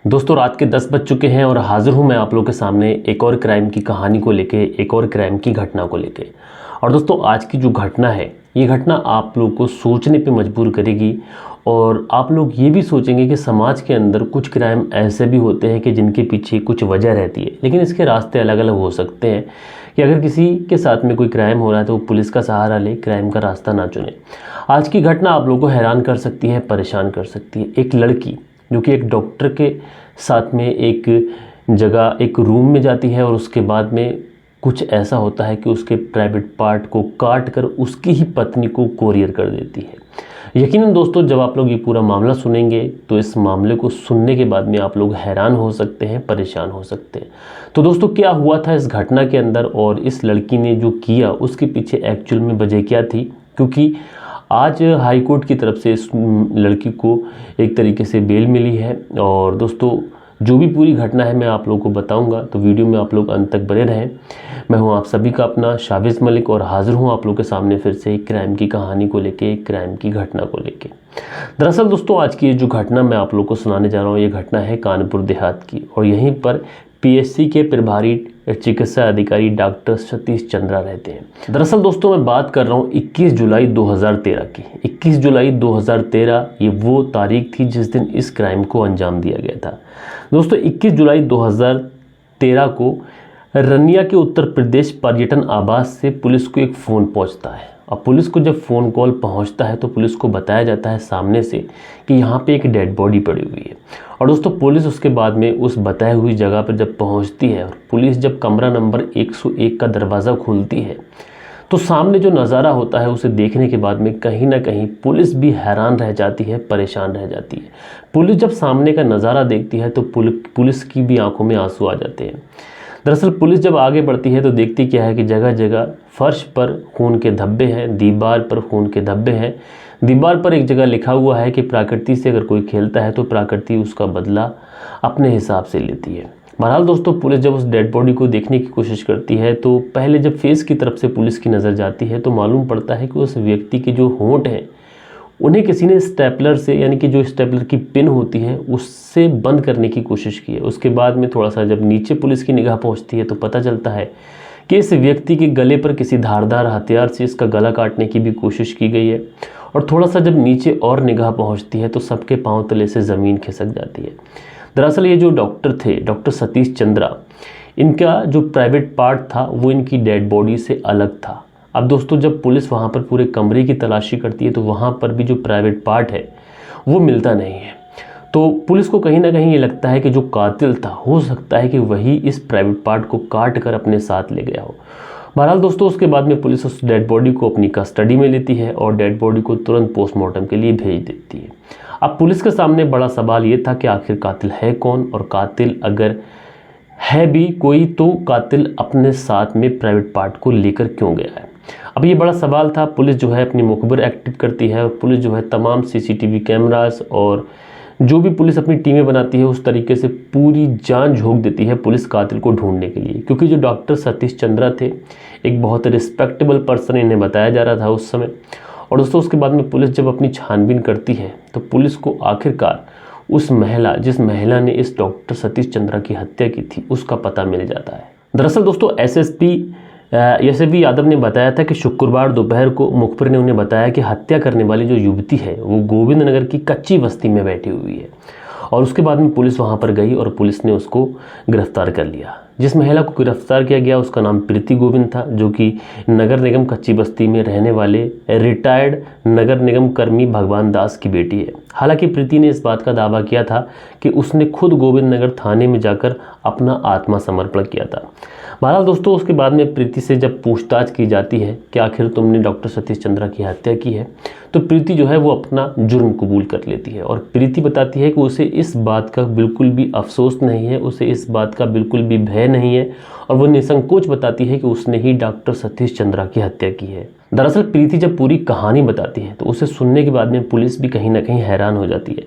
दोस्तों रात के 10 बज चुके हैं और हाजिर हूं मैं आप लोगों के सामने एक और क्राइम की कहानी को लेके, एक और क्राइम की घटना को लेके। और दोस्तों आज की जो घटना है, ये घटना आप लोगों को सोचने पे मजबूर करेगी और आप लोग ये भी सोचेंगे कि समाज के अंदर कुछ क्राइम ऐसे भी होते हैं कि जिनके पीछे कुछ वजह रहती है, लेकिन इसके रास्ते अलग अलग हो सकते हैं कि अगर किसी के साथ में कोई क्राइम हो रहा है तो वो पुलिस का सहारा ले, क्राइम का रास्ता ना चुने। आज की घटना आप लोगों को हैरान कर सकती है, परेशान कर सकती है। एक लड़की जो कि एक डॉक्टर के साथ में एक जगह, एक रूम में जाती है और उसके बाद में कुछ ऐसा होता है कि उसके प्राइवेट पार्ट को काट कर उसकी ही पत्नी को कोरियर कर देती है। यकीनन दोस्तों जब आप लोग ये पूरा मामला सुनेंगे तो इस मामले को सुनने के बाद में आप लोग हैरान हो सकते हैं, परेशान हो सकते हैं। तो दोस्तों क्या हुआ था इस घटना के अंदर और इस लड़की ने जो किया उसके पीछे एक्चुअल में वजह क्या थी, क्योंकि आज हाई कोर्ट की तरफ से इस लड़की को एक तरीके से बेल मिली है। और दोस्तों जो भी पूरी घटना है मैं आप लोगों को बताऊंगा, तो वीडियो में आप लोग अंत तक बने रहें। मैं हूं आप सभी का अपना शाबिज़ मलिक और हाजिर हूं आप लोगों के सामने फिर से एक क्राइम की कहानी को लेके, एक क्राइम की घटना को लेके। दरअसल दोस्तों आज की ये जो घटना मैं आप लोगों को सुनाने जा रहा हूँ, ये घटना है कानपुर देहात की और यहीं पर पीएचसी के प्रभारी चिकित्सा अधिकारी डॉक्टर सतीश चंद्रा रहते हैं। दरअसल दोस्तों मैं बात कर रहा हूँ 21 जुलाई 2013 की। 21 जुलाई 2013 ये वो तारीख थी जिस दिन इस क्राइम को अंजाम दिया गया था। दोस्तों 21 जुलाई 2013 को रनिया के उत्तर प्रदेश पर्यटन आवास से पुलिस को एक फ़ोन पहुंचता है और पुलिस को जब फ़ोन कॉल पहुंचता है तो पुलिस को बताया जाता है सामने से कि यहाँ पे एक डेड बॉडी पड़ी हुई है। और दोस्तों पुलिस उसके बाद में उस बताई हुई जगह पर जब पहुंचती है और पुलिस जब कमरा नंबर 101 का दरवाज़ा खोलती है तो सामने जो नज़ारा होता है उसे देखने के बाद में कहीं ना कहीं पुलिस भी हैरान रह जाती है, परेशान रह जाती है। पुलिस जब सामने का नज़ारा देखती है तो पुलिस की भी आंखों में आंसू आ जाते हैं। दरअसल पुलिस जब आगे बढ़ती है तो देखती क्या है कि जगह जगह फर्श पर खून के धब्बे हैं, दीवार पर खून के धब्बे हैं। दीवार पर एक जगह लिखा हुआ है कि प्रकृति से अगर कोई खेलता है तो प्रकृति उसका बदला अपने हिसाब से लेती है। बहरहाल दोस्तों पुलिस जब उस डेड बॉडी को देखने की कोशिश करती है तो पहले जब फेस की तरफ से पुलिस की नज़र जाती है तो मालूम पड़ता है कि उस व्यक्ति के जो होंठ हैं उन्हें किसी ने स्टेपलर से, यानी कि जो स्टेपलर की पिन होती है उससे बंद करने की कोशिश की है। उसके बाद में थोड़ा सा जब नीचे पुलिस की निगाह पहुंचती है तो पता चलता है कि इस व्यक्ति के गले पर किसी धारदार हथियार से इसका गला काटने की भी कोशिश की गई है। और थोड़ा सा जब नीचे और निगाह पहुंचती है तो सबके पांव तले से ज़मीन खिसक जाती है। दरअसल ये जो डॉक्टर थे, डॉक्टर सतीश चंद्रा, इनका जो प्राइवेट पार्ट था वो इनकी डेड बॉडी से अलग था। अब दोस्तों जब पुलिस वहाँ पर पूरे कमरे की तलाशी करती है तो वहाँ पर भी जो प्राइवेट पार्ट है वो मिलता नहीं है। तो पुलिस को कहीं ना कहीं ये लगता है कि जो कातिल था हो सकता है कि वही इस प्राइवेट पार्ट को काट कर अपने साथ ले गया हो। बहरहाल दोस्तों उसके बाद में पुलिस उस डेड बॉडी को अपनी कस्टडी में लेती है और डेड बॉडी को तुरंत पोस्टमार्टम के लिए भेज देती है। अब पुलिस के सामने बड़ा सवाल ये था कि आखिर कातिल है कौन, और कातिल अगर है भी कोई तो कातिल अपने साथ में प्राइवेट पार्ट को लेकर क्यों गया है। अब ये बड़ा सवाल था। पुलिस जो है अपनी मुखबिर एक्टिव करती है और पुलिस जो है तमाम सीसीटीवी कैमरास और जो भी पुलिस अपनी टीमें बनाती है उस तरीके से पूरी जान झोंक देती है पुलिस कातिल को ढूंढने के लिए, क्योंकि जो डॉक्टर सतीश चंद्रा थे एक बहुत रिस्पेक्टेबल पर्सन इन्हें बताया जा रहा था उस समय। और दोस्तों उसके बाद में पुलिस जब अपनी छानबीन करती है तो पुलिस को आखिरकार उस महिला, जिस महिला ने इस डॉक्टर सतीश चंद्रा की हत्या की थी, उसका पता मिल जाता है। दरअसल दोस्तों एसएसपी यादव ने बताया था कि शुक्रवार दोपहर को मुखबिर ने उन्हें बताया कि हत्या करने वाली जो युवती है वो गोविंद नगर की कच्ची बस्ती में बैठी हुई है। और उसके बाद में पुलिस वहां पर गई और पुलिस ने उसको गिरफ्तार कर लिया। जिस महिला को गिरफ्तार किया गया उसका नाम प्रीति गोविंद था, जो कि नगर निगम कच्ची बस्ती में रहने वाले रिटायर्ड नगर निगम कर्मी भगवान दास की बेटी है। हालांकि प्रीति ने इस बात का दावा किया था कि उसने खुद गोविंद नगर थाने में जाकर अपना आत्मसमर्पण किया था। बहरहाल दोस्तों उसके बाद में प्रीति से जब पूछताछ की जाती है कि आखिर तुमने डॉक्टर सतीश चंद्रा की हत्या की है, तो प्रीति जो है वो अपना जुर्म कबूल कर लेती है। और प्रीति बताती है कि उसे इस बात का बिल्कुल भी अफसोस नहीं है, उसे इस बात का बिल्कुल भी भय नहीं है और वो निसंकोच बताती है कि उसने ही डॉक्टर सतीश चंद्रा की हत्या की है। दरअसल प्रीति जब पूरी कहानी बताती है तो उसे सुनने के बाद में पुलिस भी कहीं ना कहीं हैरान हो जाती है।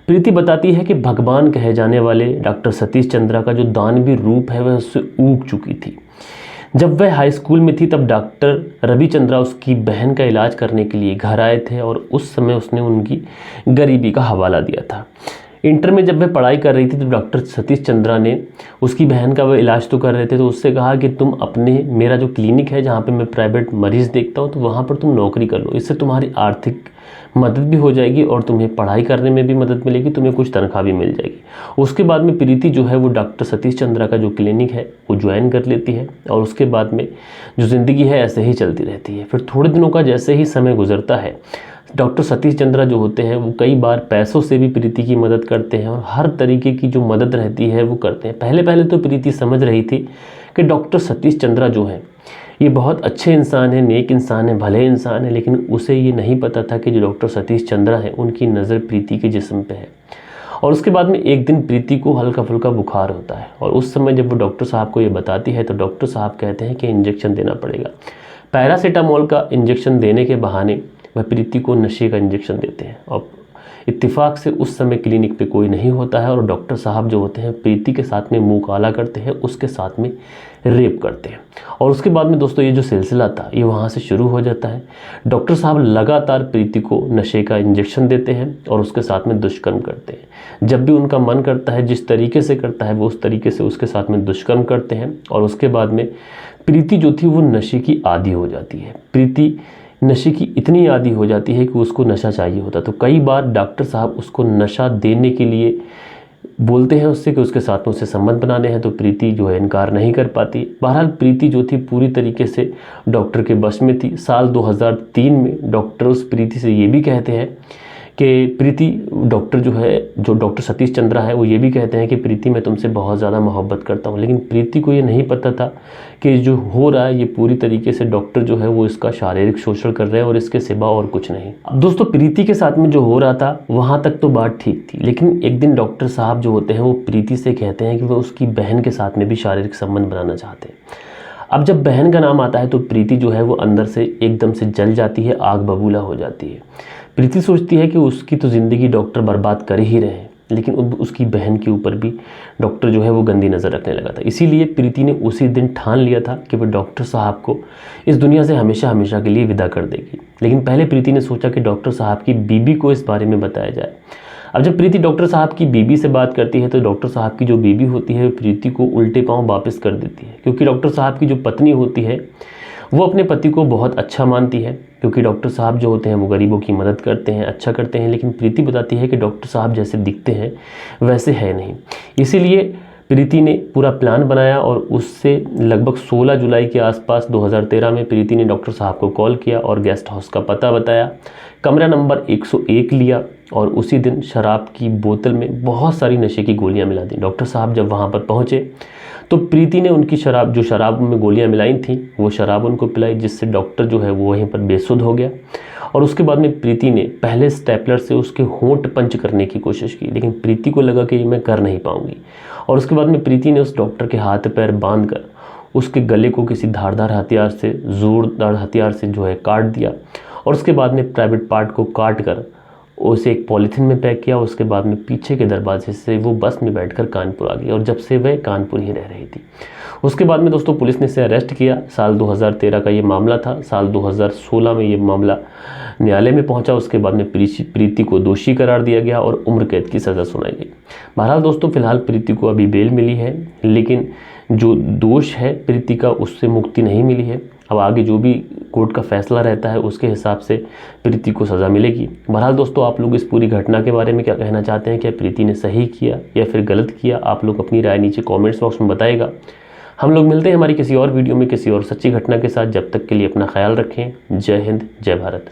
प्रीति बताती है कि भगवान कहे जाने वाले डॉक्टर सतीश चंद्रा का जो दानवी रूप है वह उससे ऊब चुकी थी। जब वह हाई स्कूल में थी तब डॉक्टर रवि चंद्रा उसकी बहन का इलाज करने के लिए घर आए थे और उस समय उसने उनकी गरीबी का हवाला दिया था। इंटर में जब वह पढ़ाई कर रही थी तो डॉक्टर सतीश चंद्रा ने उसकी बहन का वह इलाज तो कर रहे थे, तो उससे कहा कि तुम अपने मेरा जो क्लिनिक है जहाँ पे मैं प्राइवेट मरीज़ देखता हूँ तो वहाँ पर तुम नौकरी कर लो, इससे तुम्हारी आर्थिक मदद भी हो जाएगी और तुम्हें पढ़ाई करने में भी मदद मिलेगी, तुम्हें कुछ तनख्वाह भी मिल जाएगी। उसके बाद में प्रीति जो है वो डॉक्टर सतीश चंद्रा का जो क्लिनिक है वो ज्वाइन कर लेती है और उसके बाद में जो ज़िंदगी है ऐसे ही चलती रहती है। फिर थोड़े दिनों का जैसे ही समय गुजरता है, डॉक्टर सतीश चंद्रा जो होते हैं वो कई बार पैसों से भी प्रीति की मदद करते हैं और हर तरीके की जो मदद रहती है वो करते हैं। पहले तो प्रीति समझ रही थी कि डॉक्टर सतीश चंद्रा जो है ये बहुत अच्छे इंसान है, नेक इंसान है, भले इंसान है, लेकिन उसे ये नहीं पता था कि जो डॉक्टर सतीश चंद्रा है उनकी नज़र प्रीति के जिस्म पे है। और उसके बाद में एक दिन प्रीति को हल्का फुल्का बुखार होता है और उस समय जब वो डॉक्टर साहब को ये बताती है तो डॉक्टर साहब कहते हैं कि इंजेक्शन देना पड़ेगा। पैरासीटामोल का इंजेक्शन देने के बहाने वह प्रीति को नशे का इंजेक्शन देते हैं और इत्तेफाक से उस समय क्लिनिक पे कोई नहीं होता है और डॉक्टर साहब जो होते हैं प्रीति के साथ में मुंह काला करते हैं, उसके साथ में रेप करते हैं। और उसके बाद में दोस्तों ये जो सिलसिला था ये वहाँ से शुरू हो जाता है। डॉक्टर साहब लगातार प्रीति को नशे का इंजेक्शन देते हैं और उसके साथ में दुष्कर्म करते हैं। जब भी उनका मन करता है, जिस तरीके से करता है वो उस तरीके से उसके साथ में दुष्कर्म करते हैं। और उसके बाद में प्रीति जो थी वो नशे की आदी हो जाती है। प्रीति नशे की इतनी आदी हो जाती है कि उसको नशा चाहिए होता, तो कई बार डॉक्टर साहब उसको नशा देने के लिए बोलते हैं उससे कि उसके साथ में उससे संबंध बनाने हैं, तो प्रीति जो है इनकार नहीं कर पाती। बहरहाल प्रीति जो थी पूरी तरीके से डॉक्टर के बस में थी। साल 2003 में डॉक्टर उस प्रीति से ये भी कहते हैं कि प्रीति, डॉक्टर जो है, जो डॉक्टर सतीश चंद्रा है वो ये भी कहते हैं कि प्रीति मैं तुमसे बहुत ज़्यादा मोहब्बत करता हूँ। लेकिन प्रीति को ये नहीं पता था कि जो हो रहा है ये पूरी तरीके से डॉक्टर जो है वो इसका शारीरिक शोषण कर रहे हैं और इसके सिवा और कुछ नहीं। दोस्तों प्रीति के साथ में जो हो रहा था वहाँ तक तो बात ठीक थी, लेकिन एक दिन डॉक्टर साहब जो होते हैं वो प्रीति से कहते हैं कि वो उसकी बहन के साथ में भी शारीरिक संबंध बनाना चाहते हैं। अब जब बहन का नाम आता है तो प्रीति जो है वो अंदर से एकदम से जल जाती है, आग बबूला हो जाती है। प्रीति सोचती है कि उसकी तो ज़िंदगी डॉक्टर बर्बाद कर ही रहे हैं, लेकिन उसकी बहन के ऊपर भी डॉक्टर जो है वो गंदी नज़र रखने लगा था। इसीलिए प्रीति ने उसी दिन ठान लिया था कि वह डॉक्टर साहब को इस दुनिया से हमेशा हमेशा के लिए विदा कर देगी। लेकिन पहले प्रीति ने सोचा कि डॉक्टर साहब की बीबी को इस बारे में बताया जाए। अब जब प्रीति डॉक्टर साहब की बीबी से बात करती है तो डॉक्टर साहब की जो बीबी होती है प्रीति को उल्टे पांव वापस कर देती है, क्योंकि डॉक्टर साहब की जो पत्नी होती है वो अपने पति को बहुत अच्छा मानती है, क्योंकि डॉक्टर साहब जो होते हैं वो गरीबों की मदद करते हैं, अच्छा करते हैं। लेकिन प्रीति बताती है कि डॉक्टर साहब जैसे दिखते हैं वैसे है नहीं। इसीलिए प्रीति ने पूरा प्लान बनाया और उससे लगभग 16 जुलाई के आसपास 2013 में प्रीति ने डॉक्टर साहब को कॉल किया और गेस्ट हाउस का पता बताया, कमरा नंबर 101 लिया और उसी दिन शराब की बोतल में बहुत सारी नशे की गोलियां मिला दी। डॉक्टर साहब जब वहां पर पहुंचे तो प्रीति ने उनकी शराब में गोलियां मिलाई थी वो शराब उनको पिलाई, जिससे डॉक्टर जो है वो वहीं पर बेसुध हो गया। और उसके बाद में प्रीति ने पहले स्टेपलर से उसके होंठ पंच करने की कोशिश की, लेकिन प्रीति को लगा कि ये मैं कर नहीं पाऊंगी। और उसके बाद में प्रीति ने उस डॉक्टर के हाथ पैर बांधकर उसके गले को किसी धारदार हथियार से, जोरदार हथियार से जो है काट दिया और उसके बाद में प्राइवेट पार्ट को काट कर उसे एक पॉलीथीन में पैक किया। उसके बाद में पीछे के दरवाजे से वो बस में बैठकर कानपुर आ गई और जब से वह कानपुर ही रह रही थी। उसके बाद में दोस्तों पुलिस ने इसे अरेस्ट किया। साल 2013 का ये मामला था। साल 2016 में ये मामला न्यायालय में पहुंचा। उसके बाद में प्रीति को दोषी करार दिया गया और उम्र कैद की सज़ा सुनाई गई। बहरहाल दोस्तों फिलहाल प्रीति को अभी बेल मिली है, लेकिन जो दोष है प्रीति का उससे मुक्ति नहीं मिली है। अब आगे जो भी कोर्ट का फैसला रहता है उसके हिसाब से प्रीति को सज़ा मिलेगी। बहरहाल दोस्तों आप लोग इस पूरी घटना के बारे में क्या कहना चाहते हैं? क्या प्रीति ने सही किया या फिर गलत किया? आप लोग अपनी राय नीचे कमेंट्स बॉक्स में बताइएगा। हम लोग मिलते हैं हमारी किसी और वीडियो में किसी और सच्ची घटना के साथ। जब तक के लिए अपना ख्याल रखें। जय हिंद, जय भारत।